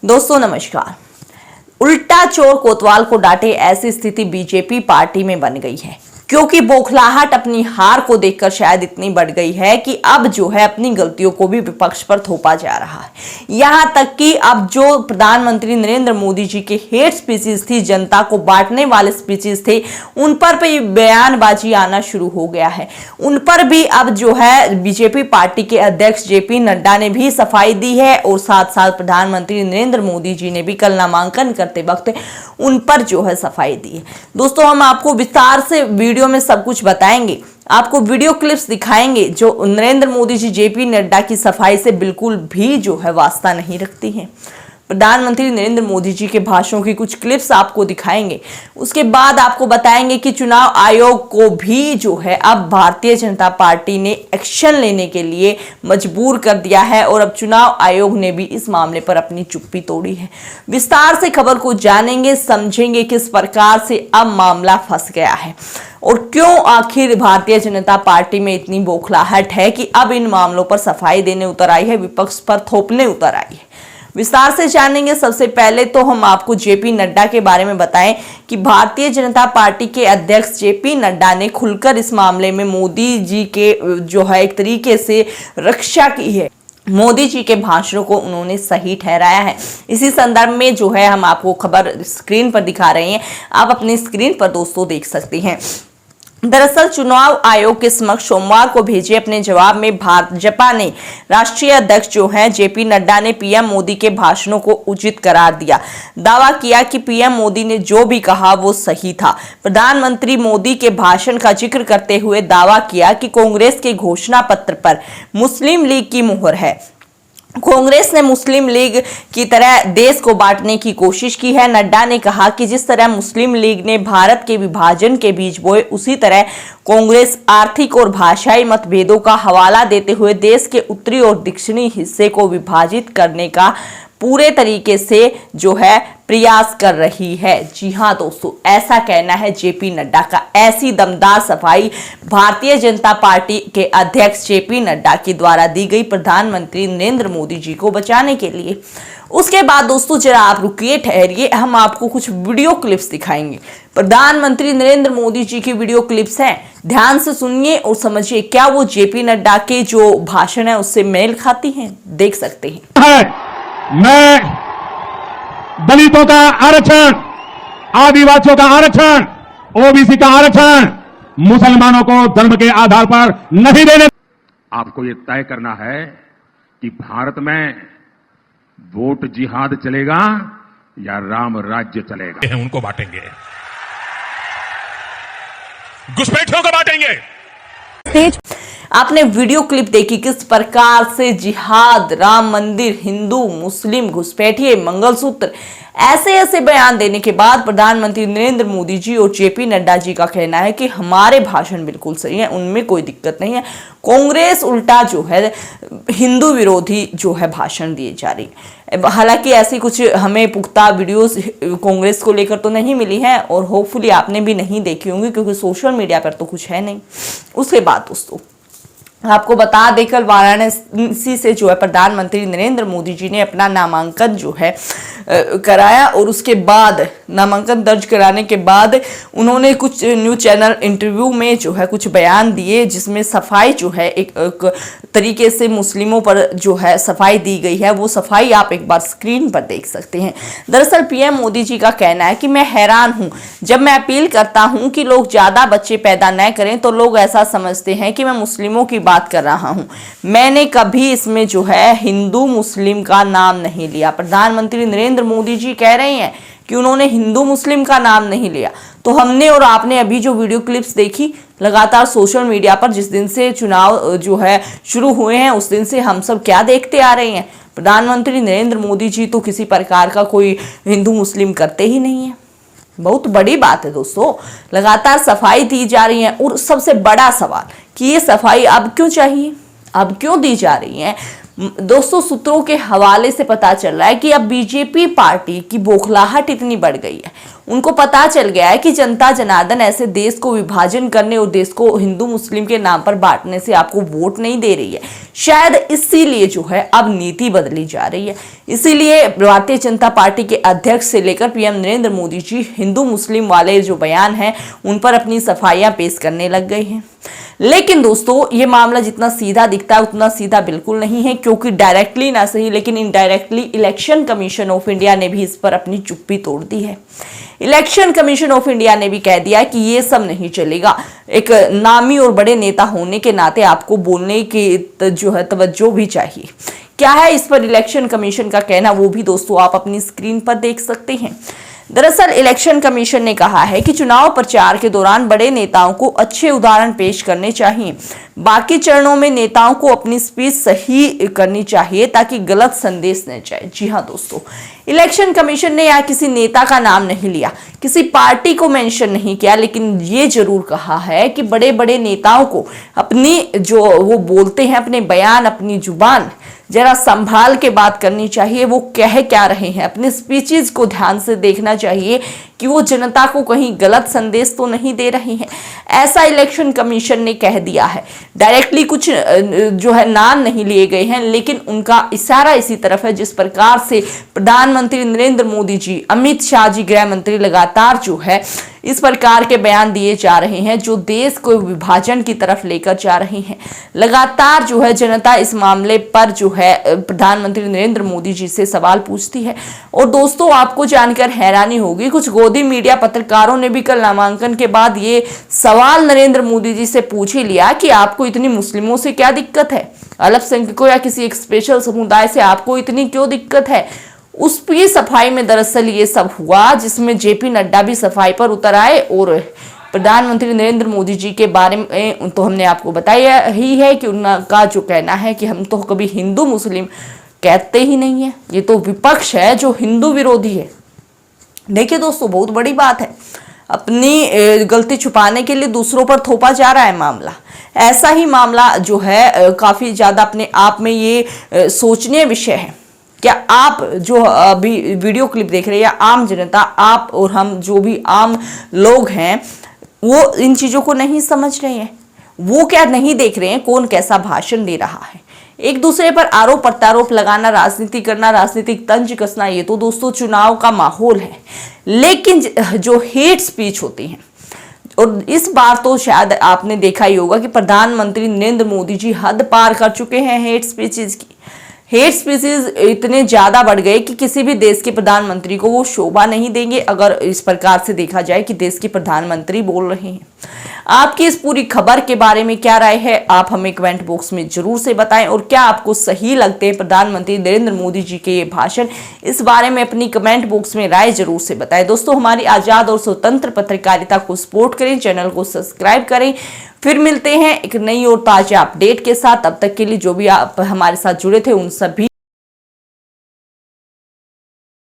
दोस्तों नमस्कार। उल्टा चोर कोतवाल को डांटे, ऐसी स्थिति बीजेपी पार्टी में बन गई है, क्योंकि बौखलाहट अपनी हार को देखकर शायद इतनी बढ़ गई है कि अब जो है अपनी गलतियों को भी विपक्ष पर थोपा जा रहा है। यहां तक कि अब जो प्रधानमंत्री नरेंद्र मोदी जी के हेट स्पीचेस थी, जनता को बांटने वाले स्पीचेस थे, उन पर भी बयानबाजी आना शुरू हो गया है। उन पर भी अब जो है बीजेपी पार्टी के अध्यक्ष जेपी नड्डा ने भी सफाई दी है और साथ साथ प्रधानमंत्री नरेंद्र मोदी जी ने भी कल नामांकन करते वक्त उन पर जो है सफाई दी है। दोस्तों हम आपको विस्तार से वीडियो में सब कुछ बताएंगे, आपको वीडियो क्लिप्स दिखाएंगे जो नरेंद्र मोदी जी जेपी नड्डा की सफाई से बिल्कुल भी जो है वास्ता नहीं रखती हैं। प्रधानमंत्री नरेंद्र मोदी जी के भाषणों की कुछ क्लिप्स आपको दिखाएंगे। उसके बाद आपको बताएंगे कि चुनाव आयोग को भी जो है अब भारतीय जनता पार्टी ने एक्शन लेने के लिए मजबूर कर दिया है और अब चुनाव आयोग ने भी इस मामले पर अपनी चुप्पी तोड़ी है। विस्तार से खबर को जानेंगे, समझेंगे किस प्रकार से अब मामला फंस गया है और क्यों आखिर भारतीय जनता पार्टी में इतनी बौखलाहट है कि अब इन मामलों पर सफाई देने उतर आई है, विपक्ष पर थोपने उतर आई है। विस्तार से जानेंगे। सबसे पहले तो हम आपको जेपी नड्डा के बारे में बताएं कि भारतीय जनता पार्टी के अध्यक्ष जेपी नड्डा ने खुलकर इस मामले में मोदी जी के जो है एक तरीके से रक्षा की है। मोदी जी के भाषणों को उन्होंने सही ठहराया है। इसी संदर्भ में जो है हम आपको खबर स्क्रीन पर दिखा रहे हैं, आप अपनी स्क्रीन पर दोस्तों देख सकते हैं। दरअसल चुनाव आयोग के समक्ष सोमवार को भेजे अपने जवाब में भाजपा ने राष्ट्रीय अध्यक्ष जो हैं जेपी नड्डा ने पीएम मोदी के भाषणों को उचित करार दिया। दावा किया कि पीएम मोदी ने जो भी कहा वो सही था। प्रधानमंत्री मोदी के भाषण का जिक्र करते हुए दावा किया कि कांग्रेस के घोषणा पत्र पर मुस्लिम लीग की मुहर है। कांग्रेस ने मुस्लिम लीग की तरह देश को बांटने की कोशिश की है। नड्डा ने कहा कि जिस तरह मुस्लिम लीग ने भारत के विभाजन के बीज बोए, उसी तरह कांग्रेस आर्थिक और भाषाई मतभेदों का हवाला देते हुए देश के उत्तरी और दक्षिणी हिस्से को विभाजित करने का पूरे तरीके से जो है प्रयास कर रही है। जी हां दोस्तों, ऐसा कहना है जेपी नड्डा का। ऐसी दमदार सफाई भारतीय जनता पार्टी के अध्यक्ष जेपी नड्डा के द्वारा दी गई प्रधानमंत्री नरेंद्र मोदी जी को बचाने के लिए। उसके बाद दोस्तों जरा आप रुकिए, ठहरिए, हम आपको कुछ वीडियो क्लिप्स दिखाएंगे। प्रधानमंत्री नरेंद्र मोदी जी की वीडियो क्लिप्स हैं, ध्यान से सुनिए और समझिए क्या वो जेपी नड्डा के जो भाषण है उससे मेल खाती हैं। देख सकते हैं। मैं दलितों का आरक्षण, आदिवासियों का आरक्षण, ओबीसी का आरक्षण मुसलमानों को धर्म के आधार पर नहीं देने। आपको यह तय करना है कि भारत में वोट जिहाद चलेगा या राम राज्य चलेगा। उनको बांटेंगे, घुसपैठियों को बांटेंगे। आपने वीडियो क्लिप देखी किस प्रकार से जिहाद, राम मंदिर, हिंदू, मुस्लिम, घुसपैठिए, मंगलसूत्र, ऐसे ऐसे बयान देने के बाद प्रधानमंत्री नरेंद्र मोदी जी और जेपी नड्डा जी का कहना है कि हमारे भाषण बिल्कुल सही है, उनमें कोई दिक्कत नहीं है। कांग्रेस उल्टा जो है हिंदू विरोधी जो है भाषण दिए जा रही है। हालांकि ऐसी कुछ हमें पुख्ता वीडियोस कांग्रेस को लेकर तो नहीं मिली है और होपफुली आपने भी नहीं देखी होंगी, क्योंकि सोशल मीडिया पर तो कुछ है नहीं। उसके बाद दोस्तों आपको बता देकर वाराणसी से जो है प्रधानमंत्री नरेंद्र मोदी जी ने अपना नामांकन जो है कराया और उसके बाद नामांकन दर्ज कराने के बाद उन्होंने कुछ न्यूज चैनल इंटरव्यू में जो है कुछ बयान दिए, जिसमें सफाई जो है एक तरीके से मुस्लिमों पर जो है सफाई दी गई है। वो सफाई आप एक बार स्क्रीन पर देख सकते हैं। दरअसल पीएम मोदी जी का कहना है कि मैं हैरान हूं, जब मैं अपील करता हूं कि लोग ज्यादा बच्चे पैदा न करें तो लोग ऐसा समझते हैं कि मैं मुस्लिमों की बात कर रहा हूं। मैंने कभी इसमें जो है हिंदू मुस्लिम का नाम नहीं लिया। प्रधानमंत्री नरेंद्र मोदी जी कह रहे हैं कि उन्होंने हिंदू मुस्लिम का नाम नहीं लिया। तो हमने और आपने अभी जो वीडियो क्लिप्स देखी लगातार सोशल मीडिया पर, जिस दिन से चुनाव जो है शुरू हुए हैं उस दिन से हम सब क्या देखते आ रहे हैं, प्रधानमंत्री नरेंद्र मोदी जी तो किसी प्रकार का कोई हिंदू मुस्लिम करते ही नहीं है। बहुत बड़ी बात है दोस्तों, लगातार सफाई दी जा रही है। और सबसे बड़ा सवाल कि ये सफाई अब क्यों चाहिए, अब क्यों दी जा रही है। दोस्तों सूत्रों के हवाले से पता चल रहा है कि अब बीजेपी पार्टी की बौखलाहट इतनी बढ़ गई है, उनको पता चल गया है कि जनता जनार्दन ऐसे देश को विभाजन करने और देश को हिंदू मुस्लिम के नाम पर बांटने से आपको वोट नहीं दे रही है। शायद इसीलिए जो है अब नीति बदली जा रही है। इसीलिए भारतीय जनता पार्टी के अध्यक्ष से लेकर पीएम नरेंद्र मोदी जी हिंदू मुस्लिम वाले जो बयान हैं उन पर अपनी सफाइयां पेश करने लग गए हैं। लेकिन दोस्तों, ये मामला जितना सीधा दिखता है उतना सीधा बिल्कुल नहीं है, क्योंकि डायरेक्टली ना सही लेकिन indirectly election commission of India ने भी इस पर अपनी चुप्पी तोड़ दी है। इलेक्शन कमीशन ऑफ इंडिया ने भी कह दिया कि ये सब नहीं चलेगा। एक नामी और बड़े नेता होने के नाते आपको बोलने की जो है तवज्जो भी चाहिए। क्या है इस पर इलेक्शन कमीशन का कहना, वो भी दोस्तों आप अपनी स्क्रीन पर देख सकते हैं। दरअसल इलेक्शन कमीशन ने कहा है कि चुनाव प्रचार के दौरान बड़े नेताओं को अच्छे उदाहरण पेश करने चाहिए। बाकी चरणों में नेताओं को अपनी स्पीच सही करनी चाहिए ताकि गलत संदेश न जाए। जी हाँ दोस्तों, इलेक्शन कमीशन ने यहाँ किसी नेता का नाम नहीं लिया, किसी पार्टी को मेंशन नहीं किया, लेकिन ये जरूर कहा है कि बड़े बड़े नेताओं को अपनी जो वो बोलते हैं अपने बयान, अपनी जुबान जरा संभाल के बात करनी चाहिए। वो कह क्या रहे हैं, अपने स्पीचेस को ध्यान से देखना चाहिए कि वो जनता को कहीं गलत संदेश तो नहीं दे रहे हैं। ऐसा इलेक्शन कमीशन ने कह दिया है। डायरेक्टली कुछ जो है नाम नहीं लिए गए हैं, लेकिन उनका इशारा इसी तरफ है जिस प्रकार से प्रधानमंत्री नरेंद्र मोदी जी, अमित शाह जी गृह मंत्री लगातार जो है इस प्रकार के बयान दिए जा रहे हैं जो देश को विभाजन की तरफ लेकर जा रहे हैं। लगातार जो है जनता इस मामले पर जो है प्रधानमंत्री नरेंद्र मोदी जी से सवाल पूछती है। और दोस्तों, आपको जानकर हैरानी होगी, कुछ गोदी मीडिया पत्रकारों ने भी कल नामांकन के बाद ये सवाल नरेंद्र मोदी जी से पूछ ही लिया कि आपको इतनी मुस्लिमों से क्या दिक्कत है, अल्पसंख्यकों या किसी एक स्पेशल समुदाय से आपको इतनी क्यों दिक्कत है। उस की सफाई में दरअसल ये सब हुआ, जिसमें जेपी नड्डा भी सफाई पर उतर आए और प्रधानमंत्री नरेंद्र मोदी जी के बारे में तो हमने आपको बताया ही है कि उनका जो कहना है कि हम तो कभी हिंदू मुस्लिम कहते ही नहीं है, ये तो विपक्ष है जो हिंदू विरोधी है। देखिए दोस्तों, बहुत बड़ी बात है, अपनी गलती छुपाने के लिए दूसरों पर थोपा जा रहा है मामला। ऐसा ही मामला जो है काफी ज्यादा अपने आप में ये सोचनीय विषय है। क्या आप जो अभी वीडियो क्लिप देख रहे हैं, या आम जनता, आप और हम जो भी आम लोग हैं, वो इन चीजों को नहीं समझ रहे हैं? वो क्या नहीं देख रहे हैं कौन कैसा भाषण दे रहा है? एक दूसरे पर आरोप प्रत्यारोप लगाना, राजनीति करना, राजनीतिक तंज कसना, ये तो दोस्तों चुनाव का माहौल है। लेकिन जो हेट स्पीच होती है, और इस बार तो शायद आपने देखा ही होगा कि प्रधानमंत्री नरेंद्र मोदी जी हद पार कर चुके हैं हेट स्पीचेस की। हेट स्पीचेस इतने ज्यादा बढ़ गए कि किसी भी देश के प्रधानमंत्री को वो शोभा नहीं देंगे अगर इस प्रकार से देखा जाए कि देश के प्रधानमंत्री बोल रहे हैं। आपकी इस पूरी खबर के बारे में क्या राय है, आप हमें कमेंट बॉक्स में जरूर से बताएं। और क्या आपको सही लगते हैं प्रधानमंत्री नरेंद्र मोदी जी के ये भाषण, इस बारे में अपनी कमेंट बॉक्स में राय जरूर से बताएं। दोस्तों, हमारी आजाद और स्वतंत्र पत्रकारिता को सपोर्ट करें, चैनल को सब्सक्राइब करें। फिर मिलते हैं एक नई और ताजा अपडेट के साथ। तब तक के लिए जो भी आप हमारे साथ जुड़े थे उन सभी